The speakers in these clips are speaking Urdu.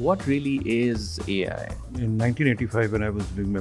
What really is AI? In 1985 when I was doing my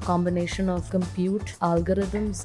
a combination of compute, algorithms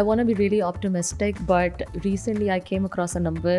I want to be really optimistic, but recently I came across a number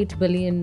8 billion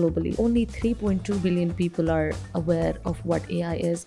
globally. Only 3.2 billion people are aware of what AI is,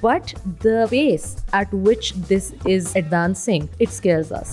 but the pace at which this is advancing, it scares us.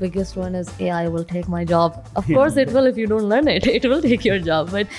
Biggest one is AI will take my job. Of course it will if you don't learn it. It will take your job. But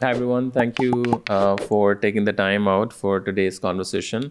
Hi everyone, thank you for taking the time out for today's conversation.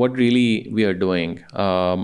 what really we are doing.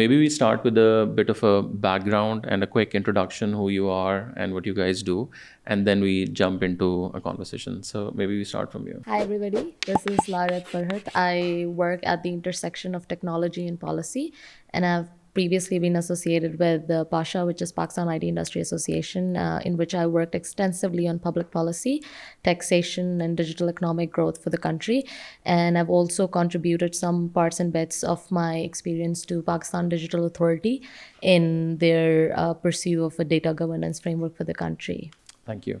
maybe we start with a bit of a background and a quick introduction who you are and what you guys do, and then we jump into a conversation. So maybe we start from you. Hi everybody, this is Larat Farhat. I work at the intersection of technology and policy, and I've previously been associated with PASHA, which is Pakistan IT Industry Association, in which I worked extensively on public policy, taxation and digital economic growth for the country. And I've also contributed some parts and bits of my experience to Pakistan Digital Authority in their pursuit of a data governance framework for the country. Thank you.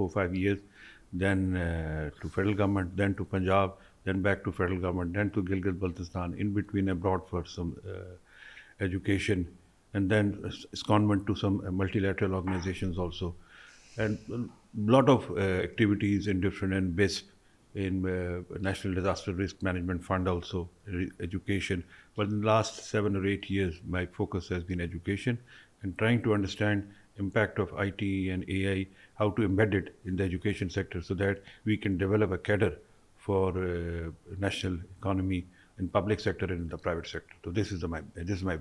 4-5 years, then to federal government, then to Punjab, then back to federal government, then to Gilgit-Baltistan, in between abroad for some education, and then secondment to some multilateral organizations also, and a lot of activities in different, and BISP in National Disaster Risk Management Fund also, education. But in the last 7 or 8 years, my focus has been education and trying to understand impact of IT and AI, how to embed it in the education sector so that we can develop a cadre for national economy in public sector and in the private sector. So this is my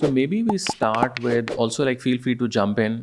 So maybe we start with also like feel free to jump in,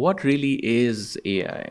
what really is AI?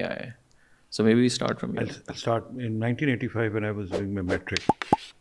AI? So maybe we start from here. I'll start in 1985 when I was doing my metric.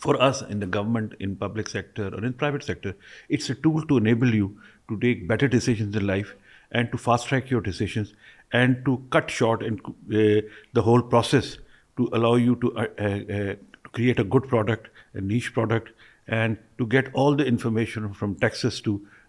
for us in the government, in public sector or in private sector, it's a tool to enable you to take better decisions in life and to fast track your decisions and to cut short and the whole process to allow you to create a good product, a niche product, and to get all the information from Texas to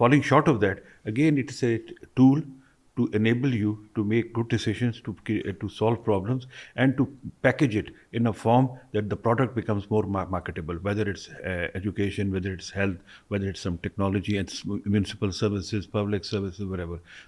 falling short of that, again it's a tool to enable you to make good decisions, to solve problems, and to package it in a form that the product becomes more marketable, whether it's education, whether it's health, whether it's some technology and municipal services, public services, whatever.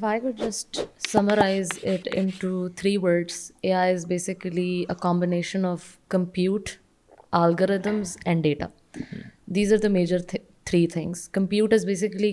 If I could just summarize it into 3 words, AI is basically a combination of compute, algorithms, and data. These are the major 3 things. Compute is basically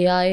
AI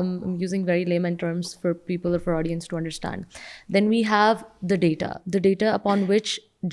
I'm using very layman terms for people or for audience to understand. Then we have the data upon which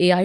AI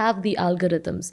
have the algorithms.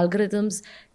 algorithms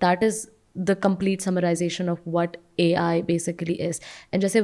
That is the complete summarization of what AI basically is. And just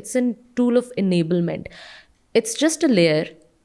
it's a tool of enablement. It's just a layer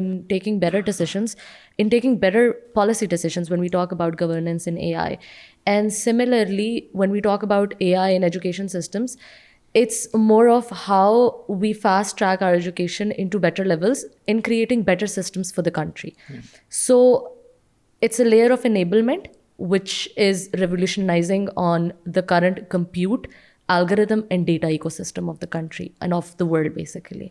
in taking better decisions, in taking better policy decisions when we talk about governance in AI. And similarly, when we talk about AI in education systems, it's more of how we fast track our education into better levels in creating better systems for the country. So it's a layer of enablement which is revolutionizing on the current compute, algorithm and data ecosystem of the country and of the world basically.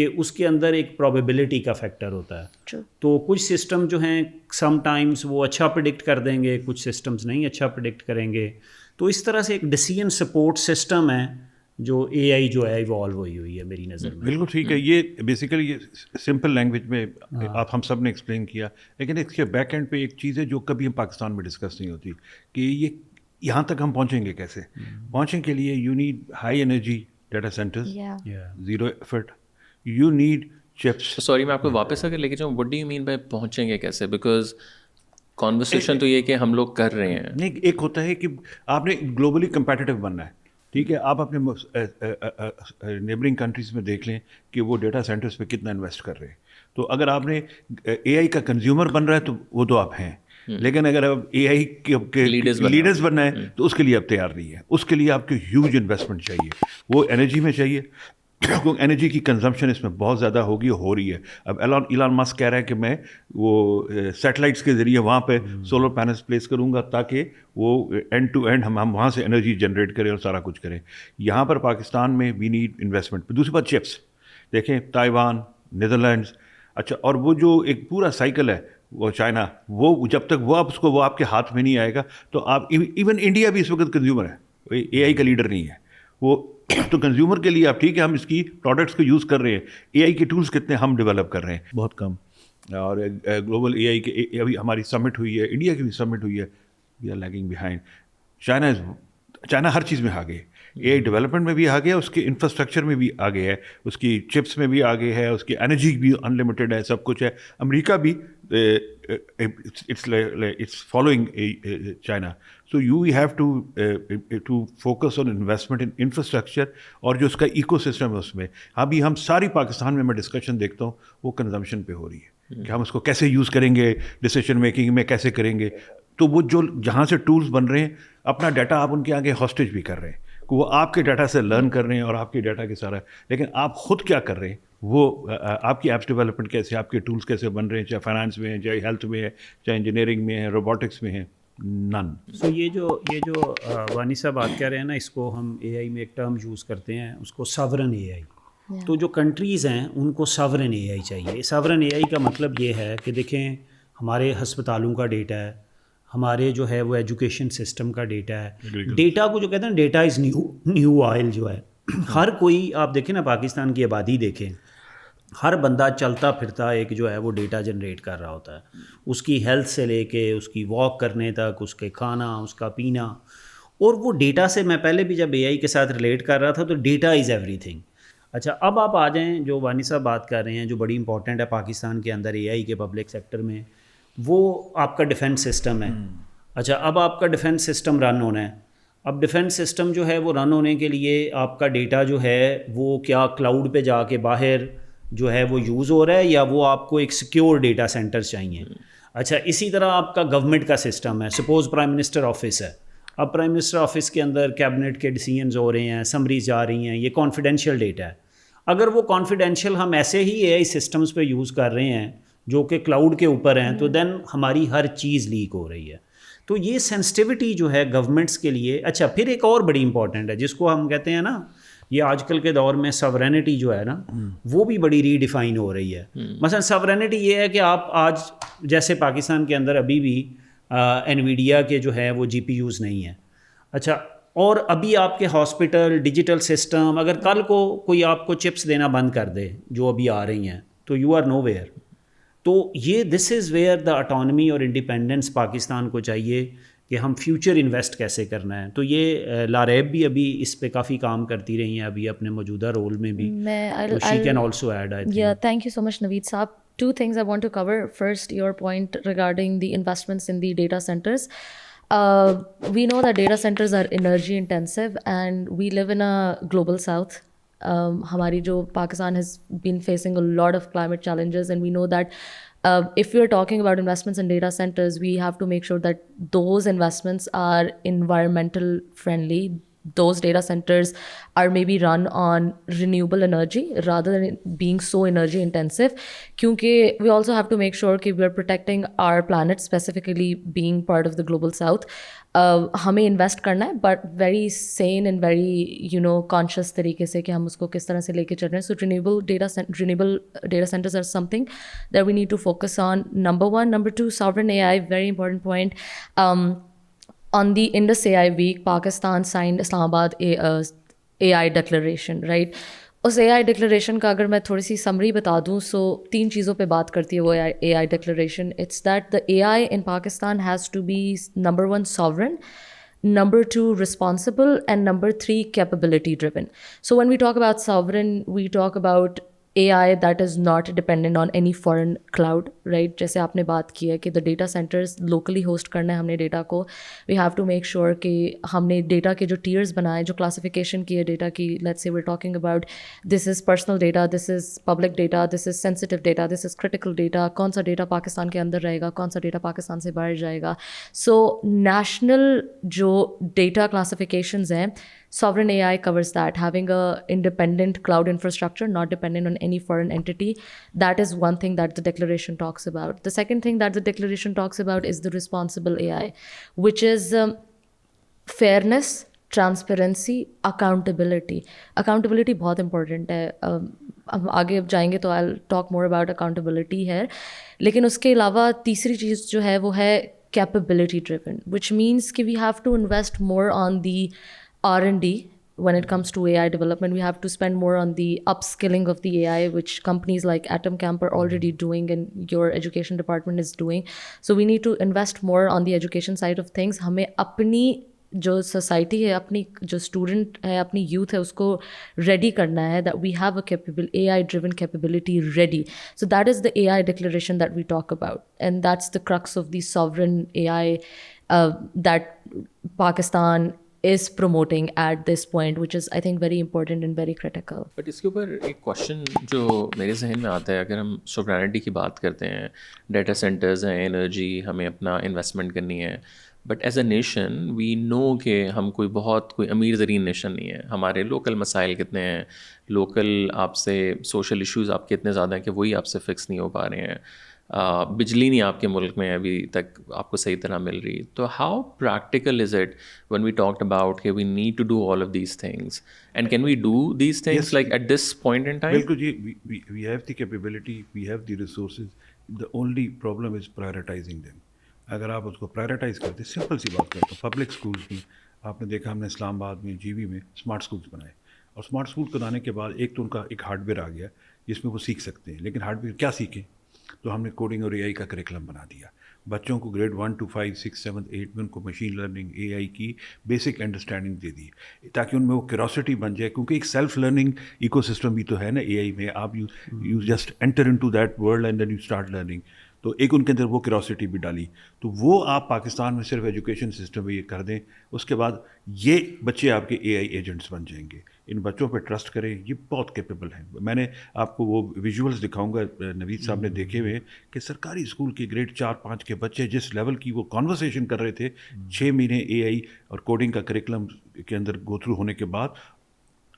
کہ اس کے اندر ایک پروبیبلٹی کا فیکٹر ہوتا ہے. True. تو کچھ سسٹم جو ہیں سم ٹائمز وہ اچھا پریڈکٹ کر دیں گے, کچھ سسٹمز نہیں اچھا پریڈکٹ کریں گے. تو اس طرح سے ایک ڈیسیژن سپورٹ سسٹم ہے جو اے آئی جو ہے ایوالو ہوئی ہے میری نظر میں. بالکل ٹھیک ہے. یہ بیسیکلی یہ سمپل لینگویج میں آپ ہم سب نے ایکسپلین کیا, لیکن اس کے بیک اینڈ پہ ایک چیز ہے جو کبھی ہم پاکستان میں ڈسکس نہیں ہوتی کہ یہ یہاں تک ہم پہنچیں گے کیسے. پہنچنے کے لیے you need high energy data centres, zero effort, you need chips. Sorry میں آپ کو واپس اگر لے کے جاؤں, what do you mean by پہنچیں گے کیسے؟ بیکاز کانورسیشن تو یہ کہ ہم لوگ کر رہے ہیں. نہیں, ایک ہوتا ہے کہ آپ نے گلوبلی کمپیٹیٹیو بننا ہے, ٹھیک ہے. آپ اپنے نیبرنگ کنٹریز میں دیکھ لیں کہ وہ ڈیٹا سینٹرز پہ کتنا انویسٹ کر رہے ہیں. تو اگر آپ نے اے آئی کا کنزیومر بن رہا ہے تو وہ تو آپ ہیں, لیکن اگر آپ اے آئی کے لیڈرز بننا ہے تو اس کے لیے آپ تیار نہیں ہے. اس کے لیے آپ کو ہیوج انویسٹمنٹ چاہیے, وہ انرجی میں چاہیے, کیونکہ انرجی کی کنزمپشن اس میں بہت زیادہ ہوگی, ہو رہی ہے. اب ایلان مسک کہہ رہا ہے کہ میں وہ سیٹلائٹس کے ذریعے وہاں پہ سولر پینلس پلیس کروں گا تاکہ وہ اینڈ ٹو اینڈ ہم وہاں سے انرجی جنریٹ کریں اور سارا کچھ کریں. یہاں پر پاکستان میں وی نیڈ انویسٹمنٹ. دوسری بات چپس دیکھیں, تائیوان, نیدرلینڈس, اچھا, اور وہ جو ایک پورا سائیکل ہے وہ چائنا, وہ جب تک وہ آپ کے ہاتھ میں نہیں آئے گا تو آپ ایون انڈیا بھی اس وقت کنزیومر ہے, اے آئی کا لیڈر نہیں ہے وہ. تو کنزیومر کے لیے آپ ٹھیک ہے, ہم اس کی پروڈکٹس کو یوز کر رہے ہیں. اے آئی کے ٹولس کتنے ہم ڈیولپ کر رہے ہیں, بہت کم. اور گلوبل اے آئی کے ابھی ہماری سمٹ ہوئی ہے, انڈیا کی بھی سمٹ ہوئی ہے, we are lagging behind. China ہر چیز میں آگے ہے, اے آئی ڈیولپمنٹ میں بھی آگے ہے, اس کے انفراسٹرکچر میں بھی آگے ہے, اس کی چپس میں بھی آگے ہے, اس کی انرجی بھی انلمیٹیڈ ہے, سب کچھ ہے. امریکہ بھی it's following China. So you have to focus on investment in infrastructure اور جو اس کا ایکو سسٹم ہے اس میں. ابھی ہم ساری پاکستان میں ڈسکشن دیکھتا ہوں وہ کنزمپشن پہ ہو رہی ہے کہ ہم اس کو کیسے یوز کریں گے, ڈیسیشن میکنگ میں کیسے کریں گے. تو وہ جو جہاں سے ٹولز بن رہے ہیں, اپنا ڈیٹا آپ ان کے آگے ہاسٹیج بھی کر رہے ہیں کہ وہ آپ کے ڈیٹا سے لرن کر رہے ہیں اور آپ کے ڈیٹا کے سارا, لیکن آپ خود کیا کر رہے ہیں, وہ آپ کی ایپس ڈیولپمنٹ کیسے, آپ کے ٹولز کیسے بن رہے ہیں, چاہے فائنانس میں ہے, چاہے ہیلتھ میں ہے, چاہے انجینئرنگ میں ہے, روبوٹکس میں ہے, نن. سو یہ جو وانی صاحب بات کہہ رہے ہیں نا, اس کو ہم اے آئی میں ایک ٹرم یوز کرتے ہیں, اس کو ساورن اے آئی. تو جو کنٹریز ہیں ان کو ساورن اے آئی چاہیے. ساورن اے آئی کا مطلب یہ ہے کہ دیکھیں ہمارے ہسپتالوں کا ڈیٹا ہے, ہمارے جو ہے وہ ایجوکیشن سسٹم کا ڈیٹا ہے. ڈیٹا کو جو کہتے ہیں ڈیٹا از نیو آئل جو ہے. ہر کوئی آپ دیکھیں نا, پاکستان کی آبادی دیکھیں, ہر بندہ چلتا پھرتا ایک جو ہے وہ ڈیٹا جنریٹ کر رہا ہوتا ہے, اس کی ہیلتھ سے لے کے اس کی واک کرنے تک, اس کے کھانا, اس کا پینا. اور وہ ڈیٹا سے میں پہلے بھی جب اے آئی کے ساتھ ریلیٹ کر رہا تھا تو ڈیٹا از ایوری تھنگ. اچھا, اب آپ آ جائیں جو وانی صاحب بات کر رہے ہیں جو بڑی امپورٹنٹ ہے پاکستان کے اندر اے آئی کے پبلک سیکٹر میں, وہ آپ کا ڈیفنس سسٹم ہے. اچھا, اب آپ کا ڈیفنس سسٹم رن ہونا ہے. اب ڈیفنس سسٹم جو ہے وہ رن ہونے کے لیے آپ کا ڈیٹا جو ہے وہ کیا کلاؤڈ پہ جا کے باہر جو ہے وہ یوز ہو رہا ہے, یا وہ آپ کو ایک سیکیور ڈیٹا سینٹرز چاہیے. اچھا, اسی طرح آپ کا گورنمنٹ کا سسٹم ہے. سپوز پرائم منسٹر آفس ہے, اب پرائم منسٹر آفس کے اندر کیبنٹ کے ڈیسیژنز ہو رہے ہیں, سمریز جا رہی ہیں, یہ کانفیڈینشیل ڈیٹا ہے. اگر وہ کانفیڈینشیل ہم ایسے ہی اے آئی سسٹمز پہ یوز کر رہے ہیں جو کہ کلاؤڈ کے اوپر ہیں, تو دین ہماری ہر چیز لیک ہو رہی ہے. تو یہ سینسٹیوٹی جو ہے گورنمنٹس کے لیے. اچھا, پھر ایک اور بڑی امپورٹنٹ ہے جس کو ہم کہتے ہیں نا, یہ آج کل کے دور میں ساورینٹی جو ہے نا وہ بھی بڑی ری ڈیفائن ہو رہی ہے. مثلا ساورینٹی یہ ہے کہ آپ آج جیسے پاکستان کے اندر ابھی بھی انویڈیا کے جو ہے وہ جی پی یوز نہیں ہیں. اچھا, اور ابھی آپ کے ہاسپٹل ڈیجیٹل سسٹم, اگر کل کو کوئی آپ کو چپس دینا بند کر دے جو ابھی آ رہی ہیں, تو یو آر نو ویئر. تو یہ دس از ویئر دا اٹانومی اور انڈیپینڈنس پاکستان کو چاہیے کہ ہم فیوچر انویسٹ کیسے کرنا ہے. تو یہ لاریب بھی ابھی اس پہ کافی کام کرتی رہی ہیں ابھی اپنے موجودہ رول میں بھی. She can also add. Yeah, thank you so much, Naveed Saab. Two things I want to cover. First, your point regarding the investments in the data centers. We know that data centers are energy intensive and we live in a global south. ہماری جو Pakistan has been facing a lot of climate challenges, and we know that if we are talking about investments in data centers, we have to make sure that those investments are environmental friendly. those data centers are maybe run on renewable energy rather than being so energy intensive, kyunki we also have to make sure that we are protecting our planet, specifically being part of the global south. ہمیں انویسٹ کرنا ہے but very sane and very conscious طریقے سے کہ ہم اس کو کس طرح سے لے کے چل رہے ہیں. So renewable data centres are something that we need to focus on. Number 1. Number 2, sovereign AI, very important point. On the Indus AI week, Pakistan signed Islamabad AI declaration, right? Us a I declaration کا اگر میں تھوڑی سی سمری بتا دوں، سو 3 چیزوں پہ بات کرتی ہے وہ A I declaration. It's that the A I in Pakistan has to be number 1 sovereign, number 2 responsible, and number 3 capability driven. So when we talk about sovereign, we talk about AI that is not dependent on any foreign cloud, right? جیسے آپ نے بات کی ہے کہ the data centers locally host کرنا ہے ہم نے ڈیٹا کو. we have to make sure کہ ہم نے ڈیٹا کے جو tiers بنائے، جو classification کی ہے ڈیٹا کی. let's say we're talking about this is personal data, this is public data, this is sensitive data, this is critical data. کون سا ڈیٹا پاکستان کے اندر رہے گا، کون سا ڈیٹا پاکستان سے باہر جائے گا. so national جو ڈیٹا classifications ہیں، sovereign AI covers that, having a independent cloud infrastructure, not dependent on any foreign entity. That is one thing that the declaration talks about. The second thing that the declaration talks about is the responsible AI, which is fairness, transparency, accountability. Accountability بہت important ہے. ہم آگے جائیں گے تو I'll talk more about accountability here. لیکن اس کے علاوہ تیسری چیز جو ہے وہ ہے capability driven, which means کہ we have to invest more on the R&D when it comes to AI development. We have to spend more on the upskilling of the AI, which companies like Atom Camp are already doing and your education department is doing. So we need to invest more on the education side of things. ہمیں اپنی جو سوسائٹی ہے، اپنی جو اسٹوڈنٹ ہے، اپنی یوتھ ہے، اس کو ریڈی کرنا ہے that we have a AI driven capability ready. So that is the AI declaration that we talk about, and that's the crux of the sovereign AI that Pakistan is promoting at this point, which is I think very important and very critical. But اس کے اوپر ایک کوشچن جو میرے ذہن میں آتا ہے، اگر ہم سوورینٹی کی بات کرتے ہیں، ڈیٹا سینٹرز ہیں، انرجی، ہمیں اپنا انویسٹمنٹ کرنی ہے، but as a nation we know کہ ہم کوئی امیر ترین نیشن نہیں ہے. ہمارے لوکل مسائل کتنے ہیں، لوکل آپ سے سوشل ایشوز آپ کے اتنے زیادہ ہیں کہ وہی آپ سے فکس نہیں ہو پا رہے ہیں. بجلی نہیں آپ کے ملک میں ابھی تک آپ کو صحیح طرح مل رہی. تو how practical is it when we talked about کہ we need to do all of these things, and can we do these things like at this point in time? بالکل جی. we have the capability, we have the resources. the only problem is prioritizing them. اگر آپ اس کو پرائرٹائز کرتے، سمپل سی بات کرتے ہیں، پبلک اسکولس میں آپ نے دیکھا، ہم نے اسلام آباد میں جی وی میں اسمارٹ اسکولس بنائے، اور اسمارٹ اسکول بنانے کے بعد ایک تو ان کا ایک ہارڈ ویئر آ گیا جس میں وہ سیکھ سکتے ہیں. لیکن ہارڈ ویئر کیا سیکھیں؟ تو ہم نے کوڈنگ اور اے آئی کا کریکلم بنا دیا. بچوں کو گریڈ 1 to 5 6 7 8 میں ان کو مشین لرننگ، اے آئی کی بیسک انڈرسٹینڈنگ دے دی، تاکہ ان میں وہ کیوروسٹی بن جائے. کیونکہ ایک سیلف لرننگ ایکو سسٹم بھی تو ہے نا اے آئی میں. آپ you just enter into that world and then you start learning. تو ایک ان کے اندر وہ کیوروسٹی بھی ڈالی. تو وہ آپ پاکستان میں صرف ایجوکیشن سسٹم میں یہ کر دیں، اس کے بعد یہ بچے آپ کے اے آئی ایجنٹس بن جائیں گے. ان بچوں پہ ٹرسٹ کریں، یہ بہت کیپیبل ہیں. میں نے آپ کو وہ ویژولس دکھاؤں گا، نوید صاحب نے دیکھے ہوئے کہ سرکاری اسکول کے گریڈ 4 5 کے بچے جس لیول کی وہ کانورسیشن کر رہے تھے 6 مہینے اے آئی اور کوڈنگ کا کریکلم کے اندر گو تھرو ہونے کے بعد،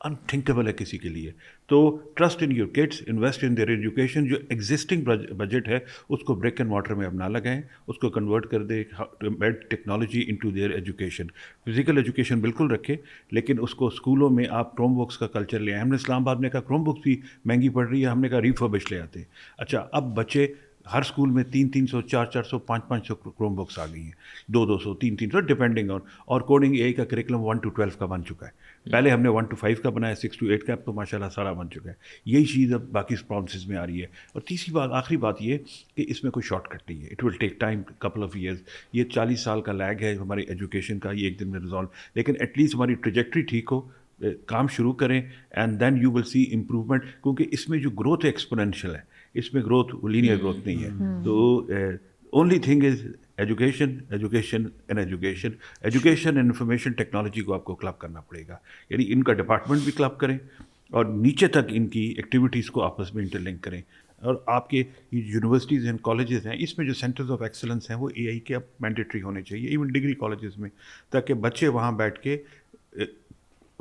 انتھنکیبل ہے کسی کے لیے. تو trust in your kids, invest in their education. جو ایگزسٹنگ بجٹ ہے اس کو بریک اینڈ واٹر میں اب نہ لگائیں، اس کو کنورٹ کر دیں، add technology into their education. Physical education بالکل رکھے، لیکن اس کو اسکولوں میں آپ کروم بکس کا کلچر لے آئیں. ہم نے اسلام آباد میں کہا کروم بکس بھی مہنگی پڑ رہی ہے، ہم نے کہا ریفربش لے آتے ہیں. اچھا، اب بچے ہر اسکول میں 300 400 500 کروم بکس آ گئی ہیں، 200 300 ڈپینڈنگ آن. اور کوڈنگ اے آئی کا کریکلم 1 to 12 کا بن چکا ہے. پہلے ہم نے 1 to 5 کا بنایا، 6 to 8 کا، اب تو ماشاء اللہ سارا بن چکا ہے. یہی چیز اب باقی پروسیس میں آ رہی ہے. اور تیسری بات، آخری بات یہ کہ اس میں کوئی شارٹ کٹ نہیں ہے. It will take time, couple of years. یہ 40 سال کا لیگ ہے ہماری ایجوکیشن کا، یہ ایک دن میں ریزالو. لیکن ایٹ لیسٹ ہماری ٹریجیکٹری ٹھیک ہو، کام شروع کریں، and then you will see improvement. کیونکہ اس میں جو گروتھ ایکسپونینشیل ہے، اس میں گروتھ لینئر گروتھ نہیں ہے. تو only thing is education education and education. Education and information technology کو آپ کو کلب کرنا پڑے گا. یعنی ان کا ڈپارٹمنٹ بھی کلب کریں اور نیچے تک ان کی ایکٹیویٹیز کو آپس میں انٹر لنک کریں. اور آپ کے یونیورسٹیز اینڈ کالجز ہیں، اس میں جو سینٹرز آف ایکسلنس ہیں وہ اے آئی کے اب مینڈیٹری ہونے چاہیے، ایون ڈگری کالجز میں، تاکہ بچے وہاں بیٹھ کے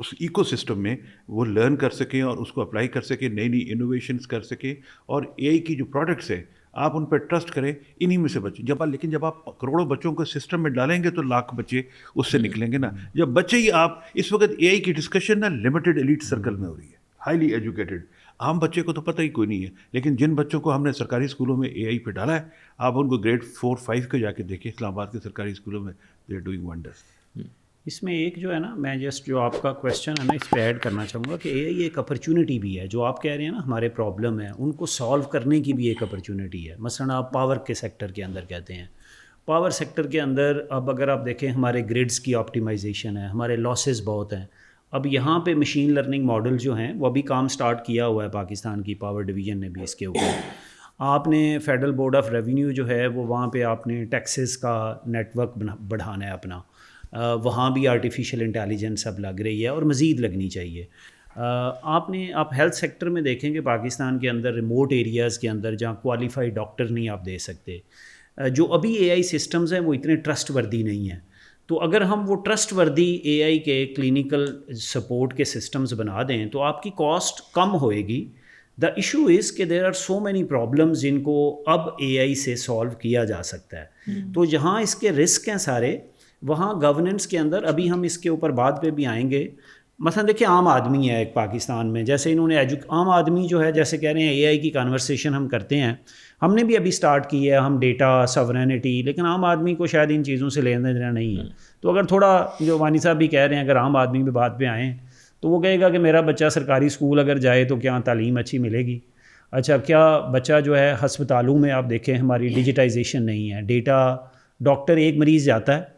اس ایکو سسٹم میں وہ لرن کر سکیں اور اس کو اپلائی کر سکیں, نئی نئی انوویشنس کر سکیں, اور اے آئی کی جو پروڈکٹس ہیں آپ ان پہ ٹرسٹ کریں, انہی میں سے بچیں. لیکن جب آپ کروڑوں بچوں کو سسٹم میں ڈالیں گے تو لاکھ بچے اس سے نکلیں گے نا. جب بچے ہی آپ اس وقت اے آئی کی ڈسکشن نا لمیٹڈ ایلیٹ سرکل میں ہو رہی ہے, ہائیلی ایجوکیٹڈ. عام بچے کو تو پتہ ہی کوئی نہیں ہے, لیکن جن بچوں کو ہم نے سرکاری اسکولوں میں اے آئی پہ ڈالا ہے, آپ ان کو گریڈ 4-5 کے جا کے دیکھیں اسلام آباد کے سرکاری اسکولوں میں, دے آر ڈوئنگ ونڈرس. اس میں ایک جو ہے نا, میں جسٹ جو آپ کا کویشچن ہے نا اس پہ ایڈ کرنا چاہوں گا کہ اے آئی ایک اپرچونٹی بھی ہے. جو آپ کہہ رہے ہیں نا ہمارے پرابلم ہیں ان کو سالو کرنے کی بھی ایک اپرچونٹی ہے. مثلا آپ پاور کے سیکٹر کے اندر کہتے ہیں, پاور سیکٹر کے اندر اب اگر آپ دیکھیں ہمارے گریڈز کی آپٹیمائزیشن ہے, ہمارے لاسز بہت ہیں. اب یہاں پہ مشین لرننگ ماڈل جو ہیں وہ ابھی کام سٹارٹ کیا ہوا ہے پاکستان کی پاور ڈویژن نے بھی اس کے اوپر. آپ نے فیڈرل بورڈ آف ریونیو جو ہے وہ وہاں پہ آپ نے ٹیکسز کا نیٹ ورک بڑھانا ہے اپنا, وہاں بھی آرٹیفیشیل انٹیلیجنس اب لگ رہی ہے اور مزید لگنی چاہیے. آپ ہیلتھ سیکٹر میں دیکھیں کہ پاکستان کے اندر ریموٹ ایریاز کے اندر جہاں کوالیفائڈ ڈاکٹر نہیں آپ دے سکتے, جو ابھی اے آئی سسٹمز ہیں وہ اتنے ٹرسٹ وردی نہیں ہیں. تو اگر ہم وہ ٹرسٹ وردی اے آئی کے کلینکل سپورٹ کے سسٹمز بنا دیں تو آپ کی کاسٹ کم ہوئے گی. دا ایشو از کہ there are so many problems جن کو اب اے آئی سے سالو کیا جا سکتا ہے. تو جہاں اس کے رسک ہیں سارے, وہاں گورننس کے اندر ابھی ہم اس کے اوپر بعد پہ بھی آئیں گے. مثلا دیکھیں عام آدمی ہے ایک پاکستان میں, جیسے انہوں نے عام آدمی جو ہے جیسے کہہ رہے ہیں اے آئی کی کنورسیشن ہم کرتے ہیں, ہم نے بھی ابھی سٹارٹ کی ہے, ہم ڈیٹا سورینٹی, لیکن عام آدمی کو شاید ان چیزوں سے لینا دینا نہیں ہے. تو اگر تھوڑا جو وانی صاحب بھی کہہ رہے ہیں اگر عام آدمی بھی بات پہ آئیں تو وہ کہے گا کہ میرا بچہ سرکاری اسکول اگر جائے تو کیا تعلیم اچھی ملے گی. اچھا کیا بچہ جو ہے ہسپتالوں میں آپ دیکھیں ہماری ڈیجیٹائزیشن نہیں ہے, ڈیٹا ڈاکٹر ایک مریض جاتا ہے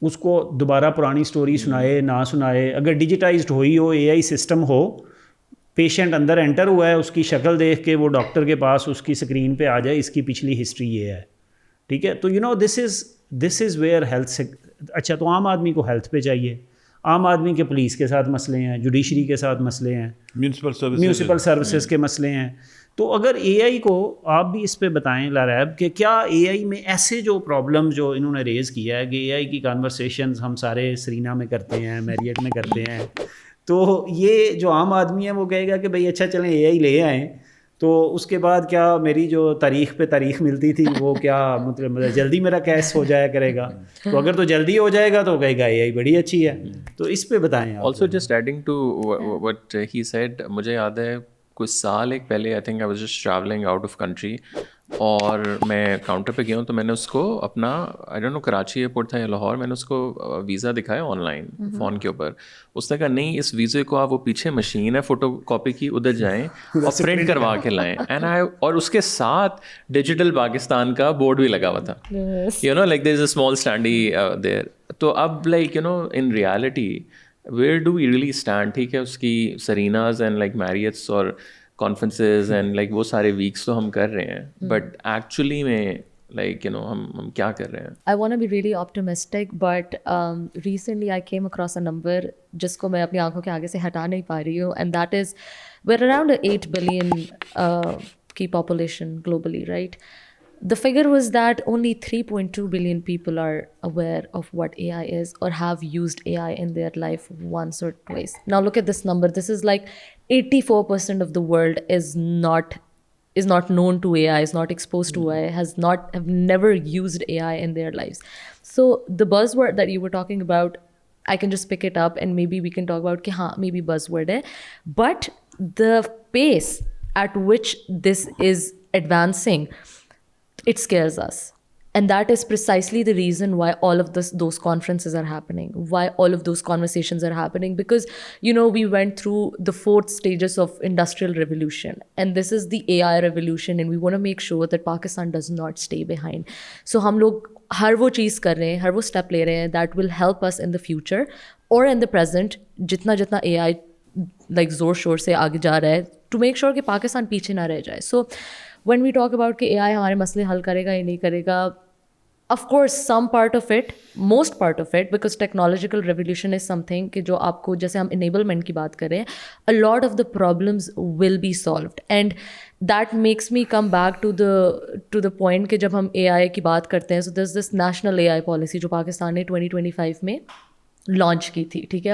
اس کو دوبارہ پرانی سٹوری سنائے نہ سنائے, اگر ڈیجیٹائزڈ ہوئی ہو, اے آئی سسٹم ہو, پیشنٹ اندر انٹر ہوا ہے, اس کی شکل دیکھ کے وہ ڈاکٹر کے پاس اس کی اسکرین پہ آ جائے اس کی پچھلی ہسٹری یہ ہے, ٹھیک ہے. تو دس از ویئر ہیلتھ. اچھا تو عام آدمی کو ہیلتھ پہ چاہیے, عام آدمی کے پولیس کے ساتھ مسئلے ہیں, جوڈیشری کے ساتھ مسئلے ہیں, میونسپل سروسز کے مسئلے ہیں. تو اگر اے آئی کو آپ بھی اس پہ بتائیں لاریب کہ کیا اے آئی میں ایسے جو پرابلم جو انہوں نے ریز کیا ہے کہ اے آئی کی کانورسیشنز ہم سارے سرینا میں کرتے ہیں, میریٹ میں کرتے ہیں, تو یہ جو عام آدمی ہے وہ کہے گا کہ بھئی اچھا چلیں اے آئی لے آئیں, تو اس کے بعد کیا میری جو تاریخ پہ تاریخ ملتی تھی وہ کیا مطلب جلدی میرا کیس ہو جایا کرے گا. تو اگر تو جلدی ہو جائے گا تو کہے گا اے آئی بڑی اچھی ہے. تو اس پہ بتائیں آپ. Also just adding to what he said, مجھے یاد ہے کچھ سال ایک پہلے I think I was just travelling out of country, اور میں کاؤنٹر پہ گیا ہوں تو میں نے اس کو اپنا I don't know Karachi airport تھا یا لاہور, میں نے اس کو ویزا دکھایا آن لائن فون کے اوپر. اس نے کہا نہیں اس ویزے کو آپ وہ پیچھے مشین ہے فوٹو کاپی کی ادھر جائیں اور پرنٹ کروا کے لائیں. اور اس کے ساتھ ڈیجیٹل پاکستان کا بورڈ بھی لگا ہوا تھا, you know like there is a small standee there. تو اب like you know in reality where do we really stand, ٹھیک ہے اس کی سریناز اینڈ لائک میریٹس اور کانفرنسز اینڈ لائک وہ سارے ویکس تو ہم کر رہے ہیں, بٹ ایکچولی میں لائک یو نو ہم کیا کر رہے ہیں. I want to be really optimistic, but recently I came across a number جس کو میں اپنی آنکھوں کے آگے سے ہٹا نہیں پا رہی ہوں, and that is we're around 8 billion کی population globally, right? The figure was that only 3.2 billion people are aware of what AI is or have used AI in their life once or twice. Now look at this number. This is like 84% of the world is not known to AI, is not exposed to AI, have never used AI in their lives. So the buzzword that you were talking about, I can just pick it up and maybe we can talk about ki haan maybe buzzword hai, but the pace at which this is advancing, it scares us. And that is precisely the reason why all of those conferences are happening, why all of those conversations are happening, because, you know, we went through the 4th stages of industrial revolution, and this is the AI revolution, and we want to make sure that Pakistan does not stay behind. So hum log har wo cheez kar rahe hain, har wo step le rahe hain that will help us in the future or in the present, jitna AI like zor shor se aage ja raha hai, to make sure کہ پاکستان پیچھے نہ رہ جائے. So when we talk about کہ AI ہمارے مسئلے حل کرے گا یا نہیں کرے گا, of course some part of it, most part of it, because technological revolution is something کہ جو آپ کو جیسے ہم enablement کی بات کر رہے ہیں, a lot of the problems will be solved, and that makes me come back to the point کہ جب ہم AI کی بات کرتے ہیں, so there's this national AI policy جو پاکستان نے 2025 میں لانچ کی تھی, ٹھیک ہے.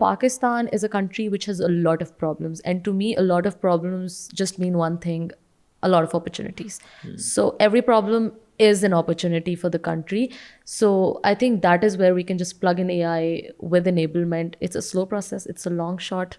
Pakistan is a country which has a lot of problems, and to me a lot of problems just mean one thing: a lot of opportunities. So every problem is an opportunity for the country. So I think that is where we can just plug in AI with enablement. It's a slow process, it's a long shot,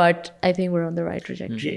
but I think we're on the right trajectory.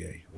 AI.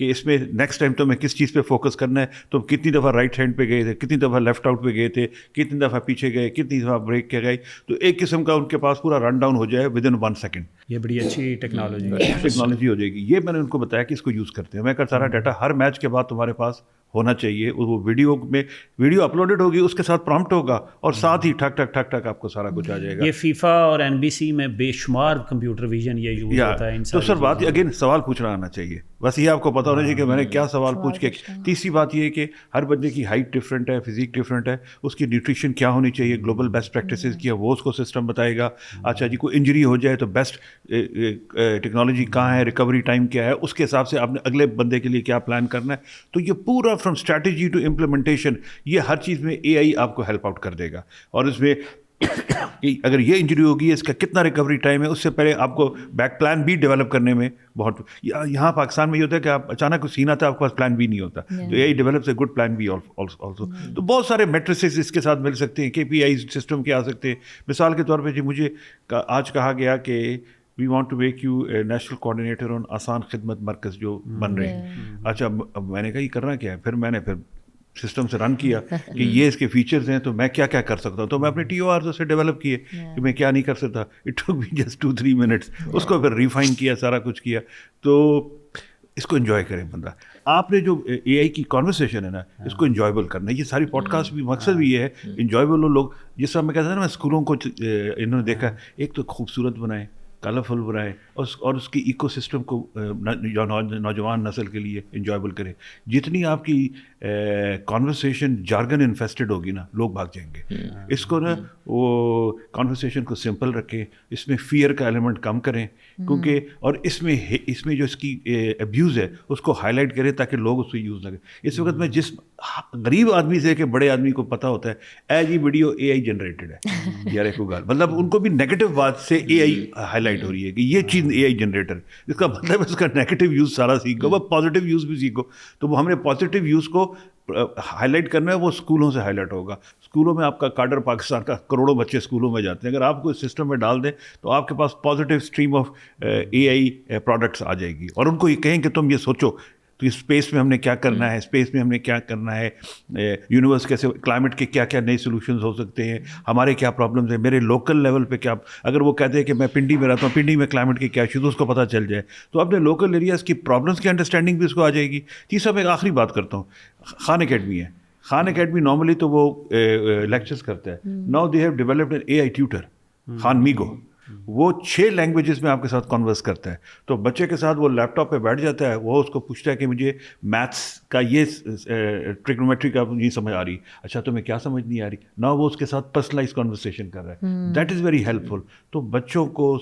کہ اس میں نیکسٹ ٹائم تو میں کس چیز پہ فوکس کرنا ہے, تو کتنی دفعہ رائٹ ہینڈ پہ گئے تھے, کتنی دفعہ لیفٹ آؤٹ پہ گئے تے, کتنی دفعہ پیچھے گئے, کتنی دفعہ بریک کے گئے, تو ایک قسم کا ان کے پاس پورا رن ڈاؤن ہو جائے ود ان 1 سیکنڈ. یہ بڑی اچھی ٹیکنالوجی ٹیکنالوجی ہو جائے گی. یہ میں نے ان کو بتایا کہ اس کو یوز کرتے ہیں. میں کہا سارا ڈیٹا ہر میچ کے بعد تمہارے پاس ہونا چاہیے, وہ ویڈیو اپلوڈڈ ہوگی, اس کے ساتھ پرومپٹ ہوگا, اور ساتھ ہی ٹھک ٹھک ٹھک ٹھک آپ کو سارا کچھ آ جائے گا. یہ فیفا اور NBC میں بے شمار کمپیوٹر ویژن یہ یوز ہوتا ہے. تو سر بات اگین سوال پوچھنا آنا چاہیے, بس یہ آپ کو پتا ہونا چاہیے کہ میں نے کیا سوال پوچھ کے. تیسری بات یہ ہے کہ ہر بندے کی ہائٹ ڈفرینٹ ہے, فزیک ڈفرینٹ ہے, اس کی نیوٹریشن کیا ہونی چاہیے, گلوبل بیسٹ پریکٹسز کیا وہ اس کو سسٹم بتائے گا. اچھا جی کوئی انجری ہو جائے تو بیسٹ ٹیکنالوجی کہاں ہے, ریکوری ٹائم کیا ہے, اس کے حساب سے آپ نے اگلے بندے کے لیے کیا پلان کرنا ہے. تو یہ پورا فرام اسٹریٹجی ٹو امپلیمنٹیشن, یہ ہر چیز میں AI آپ کو ہیلپ آؤٹ کر دے گا. اور اس میں اگر یہ انجری ہوگی اس کا کتنا ریکوری ٹائم ہے, اس سے پہلے آپ کو بیک پلان بھی ڈیولپ کرنے میں بہت. یہاں پاکستان میں یہ ہوتا ہے کہ آپ اچانک کچھ سین آتا ہے, آپ کے پاس پلان بھی نہیں ہوتا, تو AI develops a good plan بھی آلسو. تو بہت سارے میٹریسز اس کے ساتھ مل سکتے ہیں, KPI سسٹم کے آ سکتے ہیں. مثال کے طور پہ جی مجھے آج کہا گیا کہ we want to make you national coordinator on آسان خدمت مرکز جو بن رہے ہیں. اچھا میں نے کہا یہ کرنا کیا ہے, پھر میں نے سسٹم سے رن کیا کہ یہ اس کے فیچرز ہیں, تو میں کیا کیا کر سکتا ہوں. تو میں اپنے TORs سے ڈیولپ کیے کہ میں کیا نہیں کر سکتا. It took me just 2-3 minutes, اس کو پھر ریفائن کیا, سارا کچھ کیا. تو اس کو انجوائے کریں بندہ. آپ نے جو AI کی کانورسیشن ہے نا, اس کو انجوائبل کرنا ہے. یہ ساری پوڈ کاسٹ بھی مقصد بھی یہ ہے انجوائبل ہو لوگ. جس طرح میں کہتا تھا نا, میں اسکولوں کو انہوں نے دیکھا, ایک تو خوبصورت بنائیں, کلرفل بنائیں, اور اس کی ایکو سسٹم کو نوجوان نسل کے لیے انجوائبل کریں. جتنی آپ کی کانورسیشن جارگن انفیسٹڈ ہوگی نا, لوگ بھاگ جائیں گے. اس کو نا وہ کانورسیشن کو سمپل رکھیں, اس میں فیئر کا ایلیمنٹ کم کریں, کیونکہ اور اس میں جو اس کی ابیوز ہے اس کو ہائی لائٹ کریں تاکہ لوگ اس کو یوز نہ کریں. اس وقت میں جس غریب آدمی سے کہ بڑے آدمی کو پتہ ہوتا ہے ایج یہ ویڈیو AI جنریٹڈ ہے, یار ایک گال مطلب ان کو بھی نیگیٹو بات سے AI ہائی لائٹ ہو رہی ہے کہ یہ چیز AI جنریٹر, اس کا مطلب اس کا نیگیٹو یوز سارا سیکھو, وہ پازیٹیو یوز بھی سیکھو. تو وہ ہم نے پازیٹیو یوز کو ہائی لائٹ کرنا ہے, وہ اسکولوں سے ہائی لائٹ ہوگا. اسکولوں میں آپ کا کاڈر پاکستان کا کروڑوں بچے اسکولوں میں جاتے ہیں, اگر آپ کو اس سسٹم میں ڈال دیں تو آپ کے پاس positive stream of AI products آ جائے گی. اور ان کو یہ کہیں کہ تم یہ سوچو تو اسپیس میں ہم نے کیا کرنا ہے, اسپیس میں ہم نے کیا کرنا ہے, یونیورس کیسے, کلائمیٹ کے کیا کیا نئے سولوشنز ہو سکتے ہیں, ہمارے کیا پرابلمز ہیں, میرے لوکل لیول پہ کیا. اگر وہ کہتے ہیں کہ میں پنڈی میں رہتا ہوں, پنڈی میں کلائمیٹ کے کیا ایشوز, اس کو پتہ چل جائے تو اپنے لوکل ایریاز کی پرابلمس کی انڈرسٹینڈنگ بھی اس کو آ جائے گی. تیسرا میں ایک آخری بات کرتا ہوں, خان اکیڈمی ہے. خان اکیڈمی نارملی تو وہ لیکچرز کرتا ہے. Now they have developed an AI tutor, Khanmigo. وہ 6 لینگویجز میں آپ کے ساتھ کنورس کرتا ہے. تو بچے کے ساتھ وہ لیپ ٹاپ پہ بیٹھ جاتا ہے, وہ اس کو پوچھتا ہے کہ مجھے میتھس کا یہ ٹریگنومیٹری کا نہیں سمجھ آ رہی, اچھا تمہیں کیا سمجھ نہیں آ رہی, نہ وہ اس کے ساتھ پرسنلائز کنورسیشن کر رہا ہے. دیٹ از ویری ہیلپ فل. تو بچوں کو,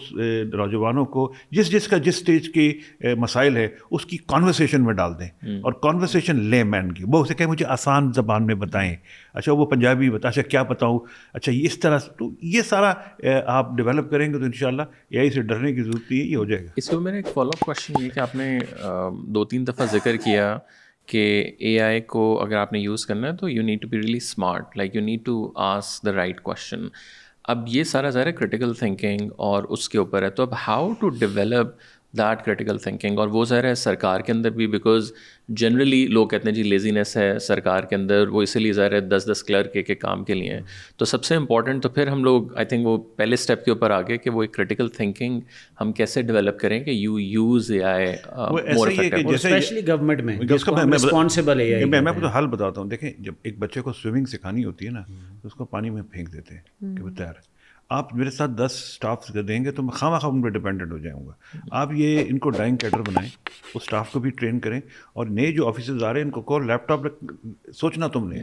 نوجوانوں کو جس اسٹیج کے مسائل ہے اس کی کانورسیشن میں ڈال دیں, اور کانورسیشن لے مین کی. وہ اسے کہیں مجھے آسان زبان میں بتائیں, اچھا وہ پنجابی بتا, اچھا کیا بتاؤں, اچھا یہ اس طرح. تو یہ سارا آپ ڈیولپ کریں گے تو انشاءاللہ AI سے ڈرنے کی ضرورت نہیں ہے, یہ ہو جائے گا. اس میں میرا ایک فالو اپ کوشچن یہ کہ آپ نے 2-3 دفعہ ذکر کیا کہ AI کو اگر آپ نے یوز کرنا ہے تو you need to be really smart, like you need to ask the right question. اب یہ سارا ظاہر ہے کرٹیکل تھنکنگ اور اس کے اوپر ہے, تو اب how to develop that critical thinking. اور وہ ظاہر ہے سرکار کے اندر بھی, بیکاز جنرلی لوگ کہتے ہیں جی لیزینس ہے سرکار کے اندر, وہ اسی لیے ظاہر ہے 10 کلرک کے کام کے لیے ہیں. تو سب سے امپورٹنٹ تو پھر ہم لوگ آئی تھنک وہ پہلے اسٹیپ کے اوپر آگے کہ وہ ایک کرٹیکل تھنکنگ ہم کیسے ڈیولپ کریں کہ you use AI more effective, especially government میں جس کو ہم رسپانسبل AI. میں آپ کو حل بتاتا ہوں. دیکھیں جب ایک بچے کو سوئمنگ سکھانی ہوتی ہے نا, تو اس کو پانی میں پھینک دیتے ہیں کہ وہ تیار. آپ میرے ساتھ 10 اسٹاف دیں گے تو میں خواہ ان پہ ڈپینڈنٹ ہو جاؤں گا. آپ یہ ان کو ڈرائنگ کیڈر بنائیں, اس اسٹاف کو بھی ٹرین کریں, اور نئے جو آفیسرز آ رہے ہیں ان کو کہو لیپ ٹاپ سوچنا تم نے,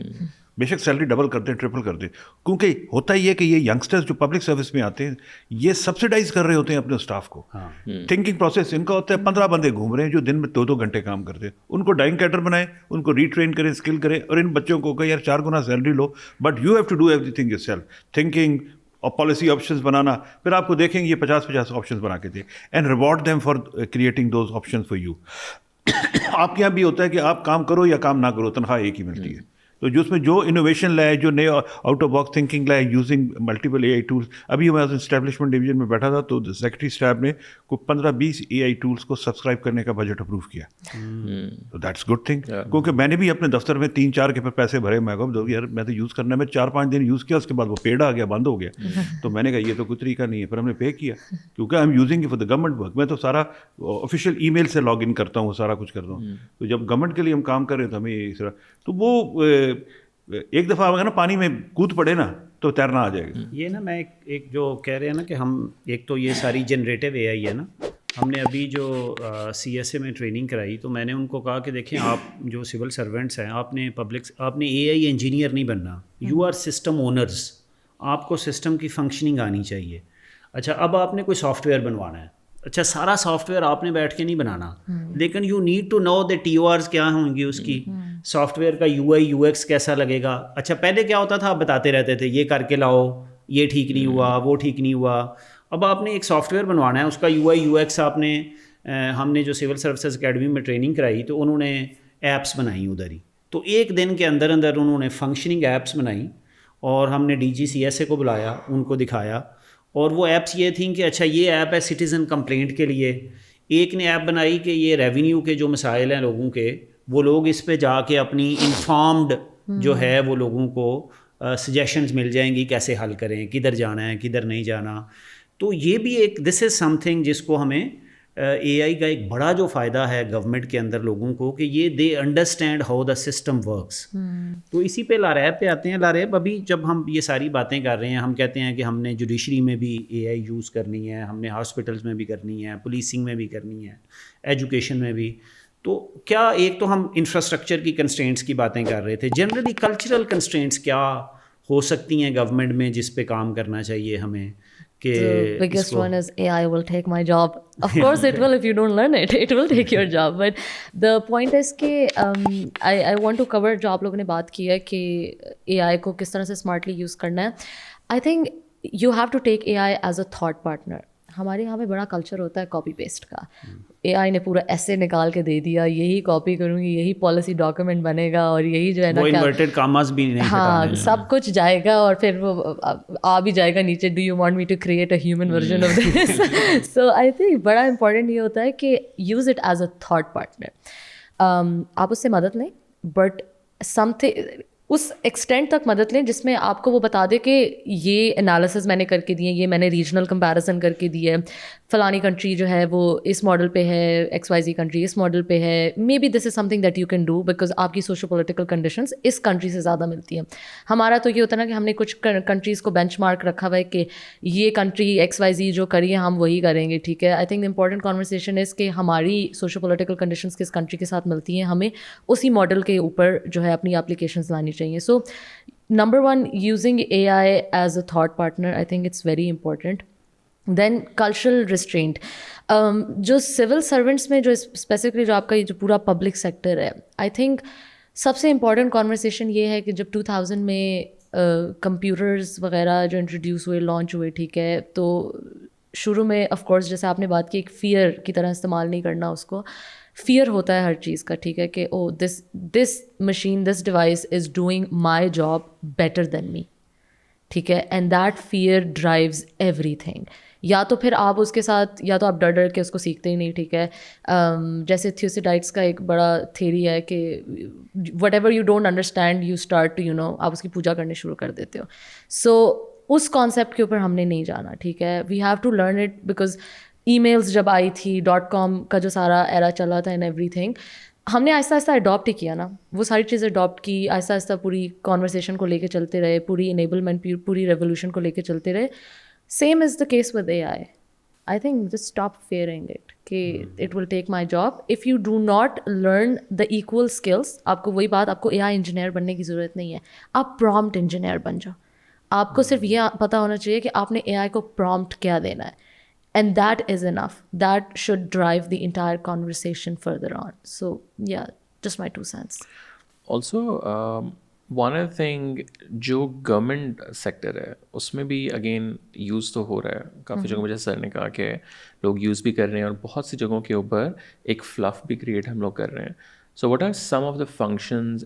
بے شک سیلری ڈبل کر دیں, ٹرپل کر دیں, کیونکہ ہوتا ہی ہے کہ یہ ینگسٹرز جو پبلک سروس میں آتے ہیں یہ سبسڈائز کر رہے ہوتے ہیں اپنے اسٹاف کو. تھنکنگ پروسیس ان کا ہوتا ہے 15 بندے گھوم رہے ہیں جو دن میں 2-2 گھنٹے کام کرتے ہیں. ان کو ڈرائنگ کیڈر بنائیں, ان کو ری ٹرین کریں, اسکل کریں, اور ان بچوں کو کہ یار 4 گنا سیلری لو, but you have to do everything yourself. Thinking اور پالیسی آپشنز بنانا, پھر آپ کو دیکھیں گے یہ 50 آپشنز بنا کے دیں, and reward them for creating those options for you. آپ کے یہاں بھی ہوتا ہے کہ آپ کام کرو یا کام نہ کرو, تنخواہ ایک ہی ملتی ہے. تو جو اس میں جو انوویشن لائے, جو نئے آؤٹ آف باکس تھنکنگ لائے, using multiple a I tools. ابھی میں اسٹیبلشمنٹ ڈویژن میں بیٹھا تھا تو سیکرٹری اسٹاف نے کو 15-20 اے آئی ٹولس کو سبسکرائب کرنے کا بجٹ اپروو کیا. تو دیٹس گڈ تھنگ, کیونکہ میں نے بھی اپنے دفتر میں 3-4 کے پیسے بھرے. میں کہا یار میں تو یوز کرنا ہے, میں 4-5 دن یوز کیا, اس کے بعد وہ پیڈ آ گیا, بند ہو گیا. تو میں نے کہا یہ تو کوئی طریقہ نہیں ہے, پر ہم نے پے کیا کیونکہ I am using for the government work. میں تو سارا آفیشیل ای میل سے لاگ ان کرتا ہوں, سارا کچھ کرتا ہوں. تو جب گورنمنٹ کے لیے ہم کام کر رہے ہیں تو ہمیں اس طرح, تو وہ ایک دفعہ اگر نا پانی میں کود پڑے نا تو تیرنا آ جائے گا. یہ نا میں ایک جو کہہ رہے ہیں نا کہ ہم ایک تو یہ ساری جنریٹو اے آئی ہے نا, ہم نے ابھی جو سی ایس اے میں ٹریننگ کرائی تو میں نے ان کو کہا کہ دیکھیں آپ جو سول سرونٹس ہیں, آپ نے اے آئی انجینئر نہیں بننا, یو آر سسٹم اونرز. آپ کو سسٹم کی فنکشننگ آنی چاہیے. اچھا اب آپ نے کوئی سافٹ ویئر بنوانا ہے, اچھا سارا سافٹ ویئر آپ نے بیٹھ کے نہیں بنانا, لیکن you need to know the T O Rs کیا ہوں گی, اس کی سافٹ ویئر کا یو آئی یو ایکس کیسا لگے گا. اچھا پہلے کیا ہوتا تھا, آپ بتاتے رہتے تھے یہ کر کے لاؤ, یہ ٹھیک نہیں ہوا, وہ ٹھیک نہیں ہوا. اب آپ نے ایک سافٹ ویئر بنوانا ہے, اس کا یو آئی یو ایکس آپ نے, ہم نے جو سول سروسز اکیڈمی میں ٹریننگ کرائی تو انہوں نے ایپس بنائی ادھر ہی. تو ایک دن کے اندر انہوں نے فنکشننگ ایپس بنائی اور ہم نے D G C S A کو بلایا, ان کو دکھایا. اور وہ ایپس یہ تھیں کہ اچھا یہ ایپ ہے سٹیزن کمپلینٹ کے لیے, ایک نے ایپ بنائی کہ یہ ریونیو کے جو مسائل ہیں لوگوں کے, وہ لوگ اس پہ جا کے اپنی انفارمڈ جو ہے وہ لوگوں کو سجیشنز مل جائیں گی کیسے حل کریں, کدھر جانا ہے کدھر نہیں جانا. تو یہ بھی ایک دس از سم تھنگ جس کو ہمیں اے آئی کا ایک بڑا جو فائدہ ہے گورنمنٹ کے اندر لوگوں کو کہ یہ they understand how the system works. تو اسی پہ لاریب پہ آتے ہیں. لاریب ابھی جب ہم یہ ساری باتیں کر رہے ہیں, ہم کہتے ہیں کہ ہم نے جوڈیشری میں بھی اے آئی یوز کرنی ہے, ہم نے ہاسپٹلس میں بھی کرنی ہے, پولیسنگ میں بھی کرنی ہے, ایجوکیشن میں بھی. تو کیا ایک تو ہم انفراسٹرکچر کی کنسٹرینٹس کی باتیں کر رہے تھے, جنرلی کلچرل کنسٹرینٹس کیا ہو سکتی ہیں گورنمنٹ میں جس پہ کام کرنا چاہیے ہمیں؟ The biggest one is AI will take my job. Of course it will if you don't learn it. It will take your job. But the point is کہ I want to cover جو آپ لوگوں نے بات کی ہے کہ AI کو کس طرح سے اسمارٹلی یوز کرنا ہے. I think you have to take AI as a thought partner. ہمارے یہاں پہ بڑا کلچر ہوتا ہے کاپی پیسٹ کا. اے آئی نے پورا ایسے نکال کے دے دیا, یہی کاپی کروں گی, یہی پالیسی ڈاکومنٹ بنے گا, اور یہی جو ہے نا انورٹڈ کاماز بھی نہیں, ہاں سب کچھ جائے گا, اور پھر وہ آ بھی جائے گا نیچے, do you want me to create a human version of this. So I think بڑا امپورٹنٹ یہ ہوتا ہے کہ use it as a thought partner. آپ اس سے مدد لیں, بٹ سم تھنگ اس ایکسٹینٹ تک مدد لیں جس میں آپ کو وہ بتا دے کہ یہ انالیسز میں نے کر کے دیے, یہ میں نے ریجنل کمپیریزن کر کے دی ہے, فلانی کنٹری جو ہے وہ اس ماڈل پہ ہے, ایکس وائی زی کنٹری اس ماڈل پہ ہے, may be this is something that you can do because آپ کی سوشو پولیٹیکل کنڈیشنز اس کنٹری سے زیادہ ملتی ہیں. ہمارا تو یہ ہوتا ہے نا کہ ہم نے کچھ کنٹریز کو بینچ مارک رکھا ہوا ہے کہ یہ کنٹری ایکس وائی زی جو کری ہے ہم وہی کریں گے, ٹھیک ہے. آئی تھنک امپورٹنٹ کانورسیشن از کہ ہماری سوشو پولیٹیکل کنڈیشنز کس کنٹری کے ساتھ ملتی ہیں, ہمیں اسی ماڈل کے اوپر جو ہے اپنی اپلیکیشنز لانی چاہیے. سو number one, using AI as a thought partner, I think it's very important. Then cultural restraint. جو سول سرونٹس میں جو اسپیسیفکلی جو آپ کا یہ جو پورا پبلک سیکٹر ہے, آئی تھنک سب سے امپورٹنٹ کانورسیشن یہ ہے کہ جب 2000 میں کمپیوٹرز وغیرہ جو انٹروڈیوس ہوئے, لانچ ہوئے, ٹھیک ہے, تو شروع میں آف کورس جیسے آپ نے بات کی ایک فیئر کی طرح استعمال نہیں کرنا اس کو. فیئر ہوتا ہے ہر چیز کا, ٹھیک ہے, کہ oh this machine, this device is doing my job better than me, ٹھیک ہے, and that fear drives everything. یا تو پھر آپ اس کے ساتھ, یا تو آپ ڈر ڈر کے اس کو سیکھتے ہی نہیں, ٹھیک ہے. جیسے تھیوسیڈائٹس کا ایک بڑا تھیوری ہے کہ whatever you don't understand you start to you know, آپ اس کی پوجا کرنے شروع کر دیتے ہو. سو اس کانسیپٹ کے اوپر ہم نے نہیں جانا, ٹھیک ہے. We have to learn it because emails جب آئی تھی, .com کا جو سارا ایرا چلا تھا, اینڈ ایوری تھنگ, ہم نے آہستہ آہستہ اڈاپٹ ہی کیا نا, وہ ساری چیزیں اڈاپٹ کی, آہستہ آہستہ پوری کانورسیشن کو لے کے چلتے رہے, پوری انیبلمنٹ, پوری ریولیوشن کو لے کے چلتے رہے. Same is the case with A I. I think just stop fearing it کہ it will take my job. If you do not learn the equal skills, آپ کو وہی بات, آپ کو اے آئی انجینئر بننے کی ضرورت نہیں ہے, آپ پرومپٹ انجینئر بن جاؤ. آپ کو صرف یہ پتہ ہونا چاہیے کہ آپ نے اے آئی کو پرومپٹ کیا دینا ہے, and that is enough. That should drive the entire conversation further on. So yeah, just my 2 cents. Also one other thing, جو گورنمنٹ سیکٹر ہے اس میں بھی اگین یوز تو ہو رہا ہے کافی جگہوں. مجھے سر نے کہا کہ لوگ یوز بھی کر رہے ہیں, اور بہت سی جگہوں کے اوپر ایک فلف بھی کریٹ ہم لوگ کر رہے ہیں. So what are some of the functions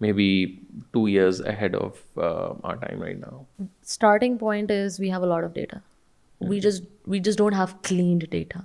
maybe 2 years ahead of our time right now? Starting point is we have a lot of data. We just don't have cleaned data.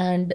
and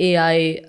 AI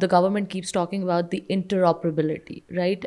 the government keeps talking about the interoperability, right?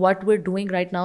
what we're doing right now,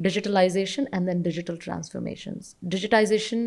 digitalization and then digital transformations. Digitization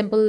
simple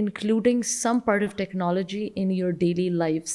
including some part of technology in your daily lives,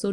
So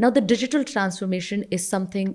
Now the digital transformation is something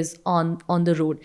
is on the road.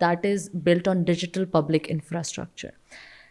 that is built on digital public infrastructure.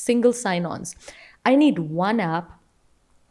single sign-ons, I need one app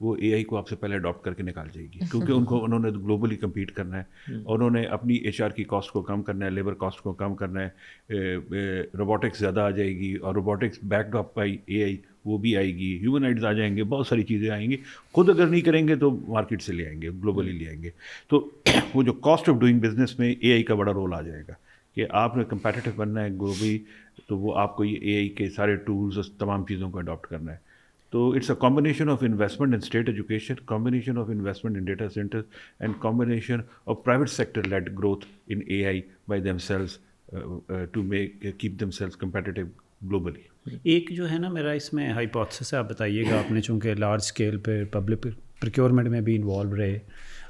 وہ اے آئی کو آپ سے پہلے اڈاپٹ کر کے نکال جائے گی، کیونکہ انہوں نے گلوبلی کمپیٹ کرنا ہے، انہوں نے اپنی ایچ آر کی کاسٹ کو کم کرنا ہے، لیبر کاسٹ کو کم کرنا ہے، روبوٹکس زیادہ آ جائے گی، اور روبوٹکس بیکڈ اپ بائی اے آئی وہ بھی آئے گی، ہیومنائڈز آ جائیں گے، بہت ساری چیزیں آئیں گی. خود اگر نہیں کریں گے تو مارکیٹ سے لے آئیں گے، گلوبلی لے آئیں گے. تو وہ جو کاسٹ آف ڈوئنگ بزنس میں اے آئی کا بڑا رول آ جائے گا کہ آپ نے کمپیٹیٹو بننا ہے گلوبلی، تو وہ آپ کو یہ اے آئی کے سارے ٹولز تمام چیزوں کو اڈاپٹ کرنا ہے. تو it's a combination of investment in state education, combination of investment in data centre, and combination of private sector led growth in A I by themselves to make keep themselves competitive globally. ایک جو ہے نا میرا اس میں ہائپوتھسس ہے، آپ بتائیے گا، آپ نے چونکہ لارج اسکیل پہ پبلک پروکیورمنٹ میں بھی انوالو رہے،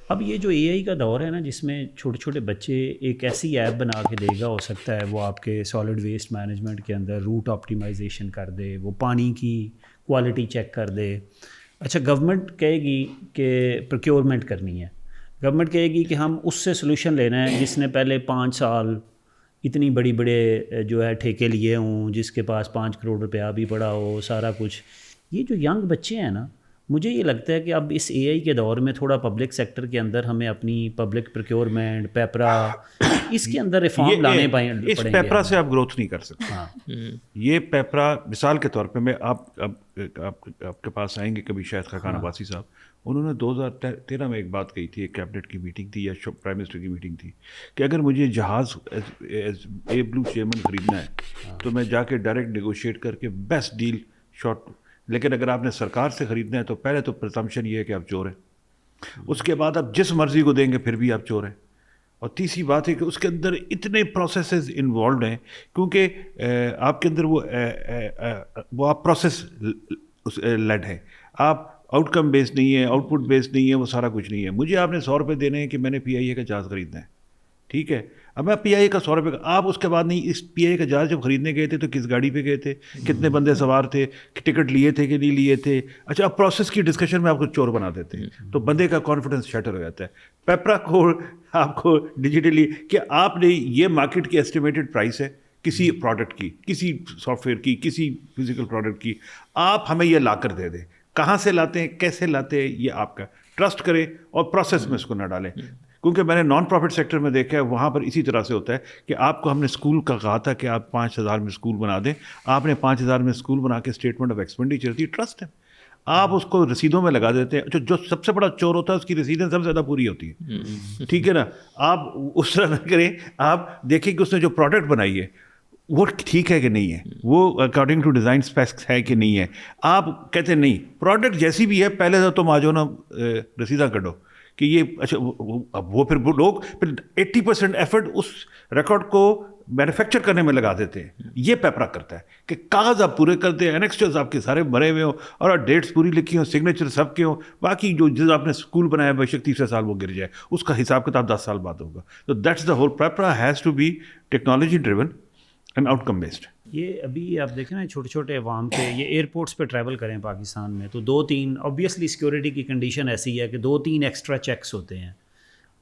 اب یہ جو اے آئی کا دور ہے نا جس میں چھوٹے چھوٹے بچے ایک ایسی ایپ بنا کے دے گا، ہو سکتا ہے وہ آپ کے سالڈ ویسٹ مینجمنٹ کے اندر روٹ آپٹیمائزیشن کر دے، وہ پانی کی کوالٹی چیک کر دے. اچھا گورنمنٹ کہے گی کہ پروکیورمنٹ کرنی ہے، گورنمنٹ کہے گی کہ ہم اس سے سلوشن لینا ہے جس نے پہلے 5 سال اتنی بڑی بڑے جو ہے ٹھیکے لیے ہوں، جس کے پاس 5 کروڑ روپیہ بھی پڑا ہو سارا کچھ. یہ جو ینگ بچے ہیں نا، مجھے یہ لگتا ہے کہ اب اس اے آئی کے دور میں تھوڑا پبلک سیکٹر کے اندر ہمیں اپنی پبلک پروکیورمنٹ، پیپرا، اس کے اندر ریفارم لانے پڑیں گے. اس پیپرا سے آپ گروتھ نہیں کر سکتے. یہ پیپرا مثال کے طور پہ میں آپ کے پاس آئیں گے کبھی شاید خاقان عباسی صاحب، انہوں نے 2013 میں ایک بات کہی تھی، ایک کیبنٹ کی میٹنگ تھی یا پرائم منسٹر کی میٹنگ تھی، کہ اگر مجھے جہاز اے بلو چیئرمین خریدنا ہے تو میں جا کے ڈائریکٹ نیگوشیٹ کر کے بیسٹ ڈیل شارٹ، لیکن اگر آپ نے سرکار سے خریدنا ہے تو پہلے تو پرزمپشن یہ ہے کہ آپ چور ہیں، اس کے بعد آپ جس مرضی کو دیں گے پھر بھی آپ چور ہیں، اور تیسری بات ہے کہ اس کے اندر اتنے پروسیسز انوالوڈ ہیں، کیونکہ آپ کے اندر وہ آپ پروسیس لیڈ ہے، آپ آؤٹ کم بیس نہیں ہے، آؤٹ پٹ بیس نہیں ہے، وہ سارا کچھ نہیں ہے. مجھے آپ نے 100 روپے دینے ہیں کہ میں نے پی آئی اے کا جہاز خریدنا ہے، ٹھیک ہے، اب میں پی آئی اے کا 100 روپے کا، آپ اس کے بعد نہیں، اس پی آئی اے کا جہاز جب خریدنے گئے تھے تو کس گاڑی پہ گئے تھے، کتنے بندے سوار تھے، ٹکٹ لیے تھے کہ نہیں لیے تھے. اچھا اب پروسیس کی ڈسکشن میں آپ کو چور بنا دیتے ہیں تو بندے کا کانفیڈنس شیٹر ہو جاتا ہے. پیپرا کو آپ کو ڈیجیٹلی کہ آپ نے یہ مارکیٹ کی ایسٹیمیٹڈ پرائس ہے کسی پروڈکٹ کی، کسی سافٹ ویئر کی، کسی فزیکل پروڈکٹ کی، آپ ہمیں یہ لا کر دے دیں. کہاں سے لاتے ہیں، کیسے لاتے ہیں، یہ آپ کا ٹرسٹ کریں اور پروسیس میں اس کو نہ ڈالیں. کیونکہ میں نے نان پروفٹ سیکٹر میں دیکھا ہے، وہاں پر اسی طرح سے ہوتا ہے کہ آپ کو ہم نے اسکول کا کہا تھا کہ آپ 5,000 میں اسکول بنا دیں، آپ نے 5,000 میں اسکول بنا کے statement of expenditure the, trust ہے، آپ اس کو رسیدوں میں لگا دیتے ہیں. جو سب سے بڑا چور ہوتا ہے اس کی رسیدیں سب سے زیادہ پوری ہوتی ہیں، ٹھیک ہے نا. آپ اس طرح نہ کریں، آپ دیکھیں کہ اس نے جو پروڈکٹ بنائی ہے وہ ٹھیک ہے کہ نہیں ہے، وہ اکارڈنگ ٹو ڈیزائن اسپیکس ہے کہ نہیں ہے. آپ کہتے ہیں نہیں، پروڈکٹ جیسی بھی ہے پہلے تو تم آ جاؤ نا رسیدہ کڈو کہ یہ اچھا. اب وہ پھر لوگ پھر 80% ایفرٹ اس ریکارڈ کو مینوفیکچر کرنے میں لگا دیتے ہیں. یہ پیپرا کرتا ہے کہ کاغذ آپ پورے کرتے ہیں، اینیکسچرز آپ کے سارے بھرے ہوئے ہوں اور ڈیٹس پوری لکھی ہوں، سگنیچر سب کے ہوں، باقی جو جس آپ نے اسکول بنایا بے شک تیسرے سال وہ گر جائے، اس کا حساب کتاب 10 سال بعد ہوگا. تو دیٹس دا ہول. پیپرا has to be technology driven and outcome based. یہ ابھی آپ دیکھیں نا چھوٹے چھوٹے عوام کے، یہ ایئرپورٹس پہ ٹریول کریں پاکستان میں تو 2-3 آبویسلی سیکورٹی کی کنڈیشن ایسی ہے کہ 2-3 ایکسٹرا چیکس ہوتے ہیں.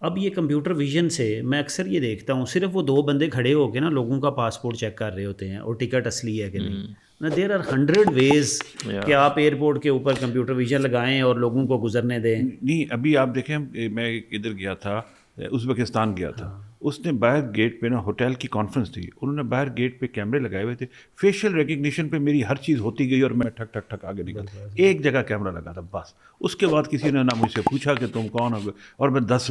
اب یہ کمپیوٹر ویژن سے میں اکثر یہ دیکھتا ہوں صرف وہ 2 بندے کھڑے ہو کے نا لوگوں کا پاسپورٹ چیک کر رہے ہوتے ہیں اور ٹکٹ اصلی ہے کہ نہیں. دیر آر 100 ویز کہ آپ ایئرپورٹ کے اوپر کمپیوٹر ویژن لگائیں اور لوگوں کو گزرنے دیں. نہیں ابھی آپ دیکھیں، میں ادھر گیا تھا، ازبکستان گیا تھا، اس نے باہر گیٹ پہ نا ہوٹل کی کانفرنس تھی، انہوں نے باہر گیٹ پہ کیمرے لگائے ہوئے تھے، فیشیل ریکگنیشن پہ میری ہر چیز ہوتی گئی اور میں ٹھک ٹھک ٹھک آگے نکل. ایک جگہ کیمرہ لگا تھا بس، اس کے بعد کسی نے نہ مجھ سے پوچھا کہ تم کون ہو، اور میں 10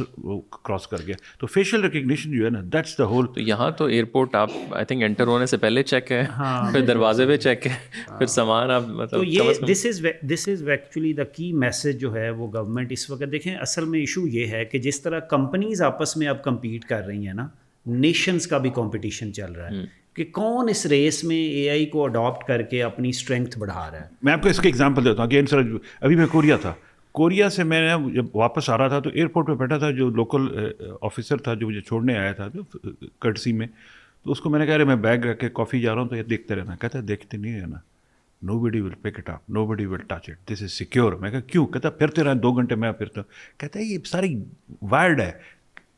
کراس کر گیا. تو فیشیل ریکگنیشن جو ہے نا، دیٹس دا ہول. تو یہاں تو ایئرپورٹ آپ آئی تھنک انٹر ہونے سے پہلے چیک ہے، پھر دروازے پہ چیک ہے، پھر سامان آپ مطلب. تو یہ دس از ایکچولی دا کی میسج جو ہے وہ گورنمنٹ اس وقت دیکھیں. اصل میں ایشو یہ ہے کہ جس طرح کمپنیز آپس میں اب کمپیٹ کر رہی ہیں نا، نیشنز کا بھی کمپٹیشن چل رہا ہے کہ کون اس ریس میں اے آئی کو اڈاپٹ کر کے اپنی اسٹرینتھ بڑھا رہا ہے. میں آپ کو اس کا ایگزامپل دیتا ہوں. اگین سر، ابھی میں کوریا تھا، کوریا سے میں نے جب واپس آ رہا تھا تو ایئرپورٹ پہ بیٹھا تھا، جو لوکل آفیسر تھا جو مجھے چھوڑنے آیا تھا جو کرٹسی میں، تو اس کو میں نے کہا میں بیگ رکھ کے کافی جا رہا ہوں تو یہ دیکھتے رہنا. کہتا ہے دیکھتے نہیں رہنا، nobody will pick it up, nobody will touch it, this is secure. میں کہا کیوں؟ کہتا پھرتے رہے 2 گھنٹے میں پھرتا ہوں. کہتا ہے یہ ساری وائرڈ ہے،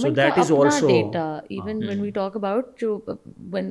So that is also data. Even when we talk about when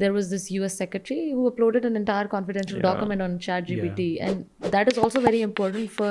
there was this US secretary who uploaded an entire confidential document on ChatGPT, and that is also very important for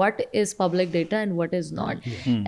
what is public data and what is not.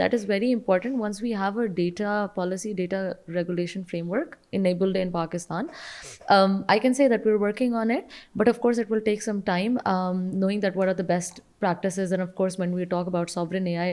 that is very important once we have a data policy, data regulation framework enabled in Pakistan. I can say that we're working on it, but of course it will take some time, knowing that what are the best practices. And of course when we talk about sovereign AI,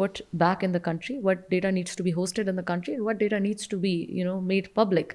put back in the country, what data needs to be hosted in the country, and what data needs to be made public.